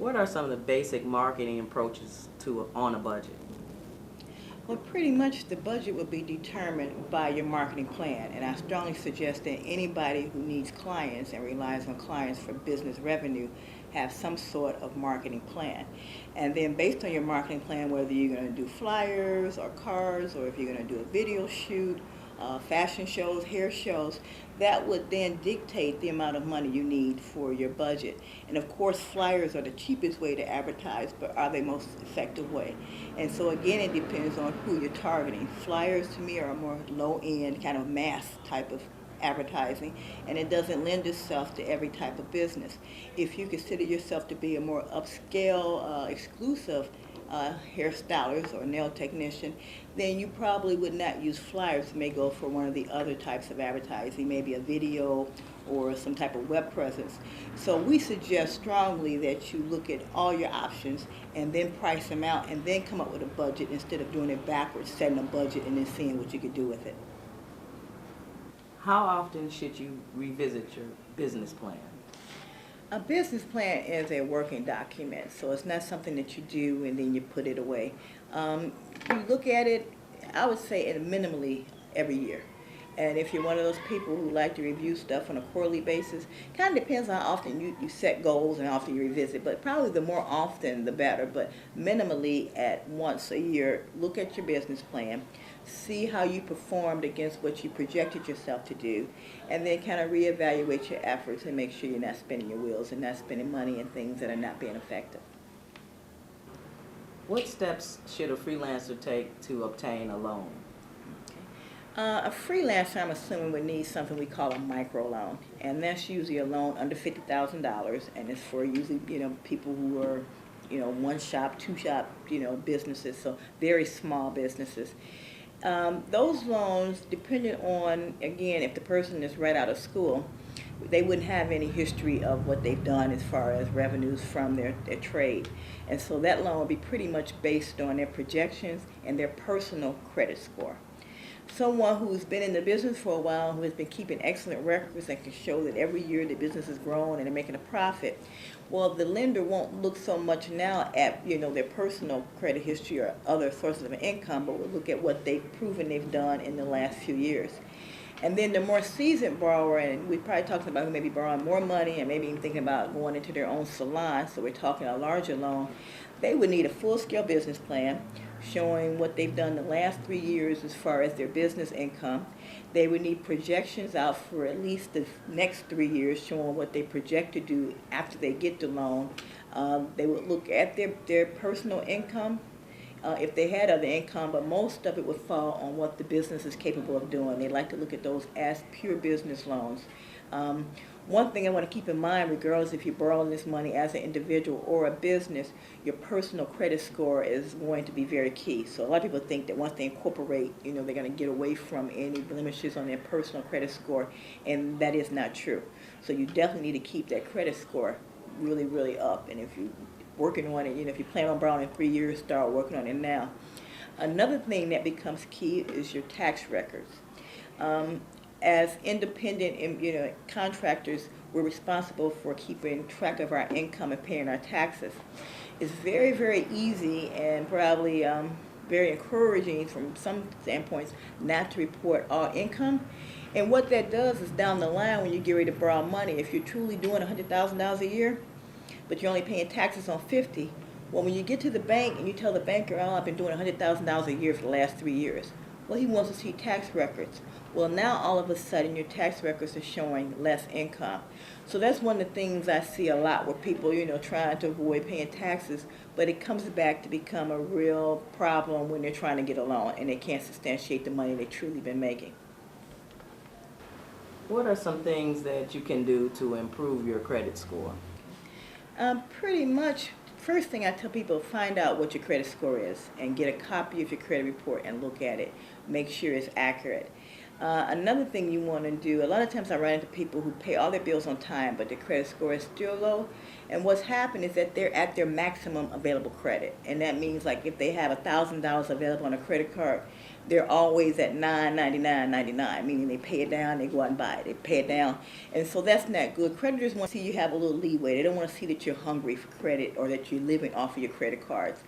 What are some of the basic marketing approaches to on a budget? Well, pretty much the budget will be determined by your marketing plan, and I strongly suggest that anybody who needs clients and relies on clients for business revenue have some sort of marketing plan. And then based on your marketing plan, whether you're going to do flyers or cards, or if you're going to do a video shoot, fashion shows, hair shows, that would then dictate the amount of money you need for your budget. And of course, flyers are the cheapest way to advertise, but are the most effective way. And so again, it depends on who you're targeting. Flyers to me are a more low-end, kind of mass type of advertising, and it doesn't lend itself to every type of business. If you consider yourself to be a more upscale, exclusive hairstylist or nail technician, then you probably would not use flyers. You may go for one of the other types of advertising, maybe a video or some type of web presence. So we suggest strongly that you look at all your options and then price them out and then come up with a budget instead of doing it backwards, setting a budget and then seeing what you could do with it. How often should you revisit your business plan? A business plan is a working document, so it's not something that you do and then you put it away. You look at it, I would say, at minimally every year. And if you're one of those people who like to review stuff on a quarterly basis, kind of depends on how often you set goals and how often you revisit, but probably the more often the better. But minimally at once a year, look at your business plan, see how you performed against what you projected yourself to do, and then kind of reevaluate your efforts and make sure you're not spinning your wheels and not spending money in things that are not being effective. What steps should a freelancer take to obtain a loan? A freelancer, I'm assuming, would need something we call a micro loan, and that's usually a loan under $50,000, and it's for usually people who are one shop, two shop businesses, so very small businesses. Those loans, depending on, again, if the person is right out of school, they wouldn't have any history of what they've done as far as revenues from their trade. And so that loan would be pretty much based on their projections and their personal credit score. Someone who's been in the business for a while, who has been keeping excellent records and can show that every year the business has grown and they're making a profit, well, the lender won't look so much now at their personal credit history or other sources of income, but will look at what they've proven they've done in the last few years. And then the more seasoned borrower, and we're probably talking about who may be borrowing more money and maybe even thinking about going into their own salon, so we're talking a larger loan, they would need a full-scale business plan showing what they've done the last 3 years as far as their business income. They would need projections out for at least the next 3 years showing what they project to do after they get the loan. They would look at their personal income, if they had other income, but most of it would fall on what the business is capable of doing. They like to look at those as pure business loans. One thing I want to keep in mind, regardless if you're borrowing this money as an individual or a business, your personal credit score is going to be very key. So a lot of people think that once they incorporate, they're going to get away from any blemishes on their personal credit score, and that is not true. So you definitely need to keep that credit score really, really up. And if you're working on it, if you plan on borrowing in 3 years, start working on it now. Another thing that becomes key is your tax records. As independent contractors, we're responsible for keeping track of our income and paying our taxes. It's very, very easy and probably very encouraging from some standpoints not to report all income. And what that does is down the line when you get ready to borrow money, if you're truly doing $100,000 a year, but you're only paying taxes on 50, well, when you get to the bank and you tell the banker, oh, I've been doing $100,000 a year for the last 3 years, well, he wants to see tax records. Well, now all of a sudden your tax records are showing less income. So that's one of the things I see a lot where people, trying to avoid paying taxes, but it comes back to become a real problem when they're trying to get a loan and they can't substantiate the money they've truly been making. What are some things that you can do to improve your credit score? Pretty much, first thing I tell people, find out what your credit score is and get a copy of your credit report and look at it. Make sure it's accurate. Another thing you want to do, a lot of times I run into people who pay all their bills on time, but their credit score is still low. And what's happened is that they're at their maximum available credit. And that means like if they have $1,000 available on a credit card, they're always at $9.99.99, meaning they pay it down, they go out and buy it, they pay it down, and so that's not good. Creditors want to see you have a little leeway. They don't want to see that you're hungry for credit or that you're living off of your credit cards.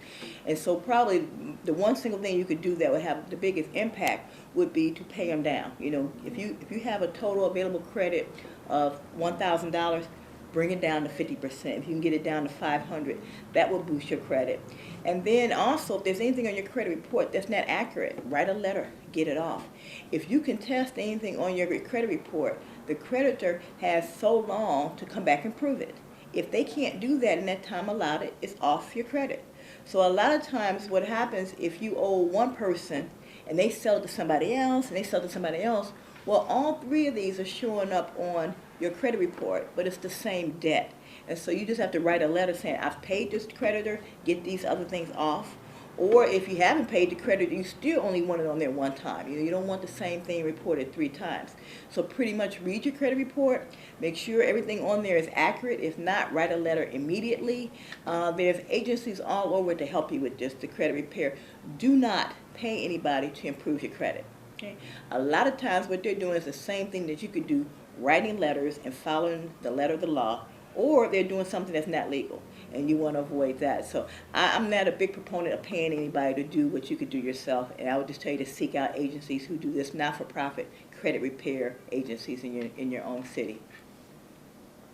And so probably the one single thing you could do that would have the biggest impact would be to pay them down. You know, if you have a total available credit of $1,000, bring it down to 50%. If you can get it down to 500, that will boost your credit. And then also, if there's anything on your credit report that's not accurate, write a letter, get it off. If you can test anything on your credit report, the creditor has so long to come back and prove it. If they can't do that in that time allotted, it's off your credit. So a lot of times what happens if you owe one person and they sell it to somebody else and they sell it to somebody else, well, all three of these are showing up on your credit report, but it's the same debt. And so you just have to write a letter saying, I've paid this creditor, get these other things off. Or if you haven't paid the creditor, you still only want it on there one time. You don't want the same thing reported 3 times. So pretty much read your credit report, make sure everything on there is accurate. If not, write a letter immediately. There's agencies all over to help you with this, the credit repair. Do not pay anybody to improve your credit. Okay? A lot of times what they're doing is the same thing that you could do, writing letters and following the letter of the law, or they're doing something that's not legal, and you want to avoid that. So I'm not a big proponent of paying anybody to do what you could do yourself, and I would just tell you to seek out agencies who do this, not-for-profit credit repair agencies in your own city.